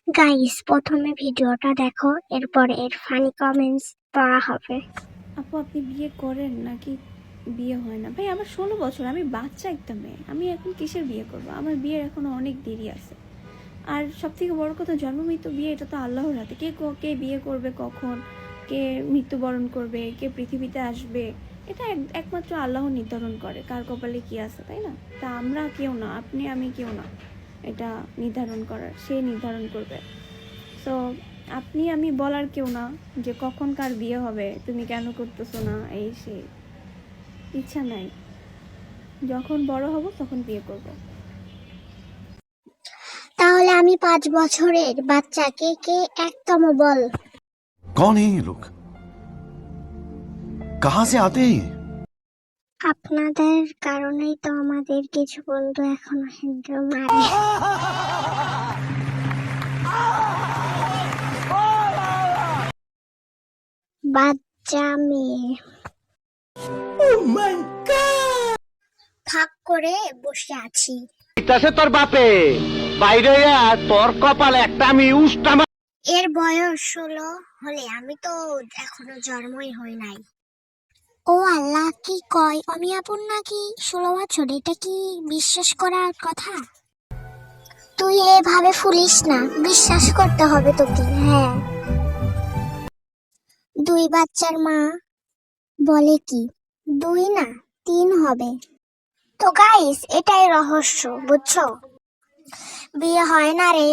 Guys, প্রথমে ভিডিওটা দেখো, এরপরে এর ফানি কমেন্টস পড়া হবে। আপু আপনি বিয়ে করেন নাকি বিয়ে হয় না? ভাই আমার 16 বছর, আমি বাচ্চা একটা মেয়ে, আমি এখন কিসের বিয়ে করব? আমার বিয়ের এখনো অনেক দেরি আছে। আর সব থেকে বড় কথা, জন্ম মৃত্যু বিয়ে এটা তো আল্লাহর হাতে। কে বিয়ে করবে, কখন কে মৃত্যুবরণ করবে, কে পৃথিবীতে আসবে, এটা একমাত্র আল্লাহ নির্ধারণ করে কার কপালে কি আছে, তাই না? তা আমরা কেউ না, আপনি আমি কেউ না এটা নির্ধারণ করার, সে নির্ধারণ করবে। সো আপনি আমি বলার কেউ না যে কখন কার বিয়ে হবে, তুমি কেন করতেছো না, এই সেই। ইচ্ছা নাই, যখন বড় হব তখন বিয়ে করব। তাহলে আমি 5 বছরের বাচ্চাকে কে একতম বল? कौन है ये लोग? कहां से आते हैं ये? আপনাদের কারণেই তো আমাদের কিছু বন্ধু এখনো হিন্দু মারে। বাচ্চা মেয়ে ফাঁক করে বসে আছি। তোর বাপে বাইরে তোর কপালে একটা আমি উষ্টাম। এর বয়স 16 হলে আমি তো এখনো জন্মই হই নাই। ও আল্লাহ, কি কয় অমিয়াপুর নাকি 16 বছর? এটা কি বিশ্বাস করার কথা? তুই এভাবে ফুলিস না, বিশ্বাস করতে হবে তোকে। হ্যাঁ, 2 বাচ্চার মা বলে কি 2 না 3 হবে। তো গাইস, এটাই রহস্য, বুঝছো? বিয়ে হয় না রে।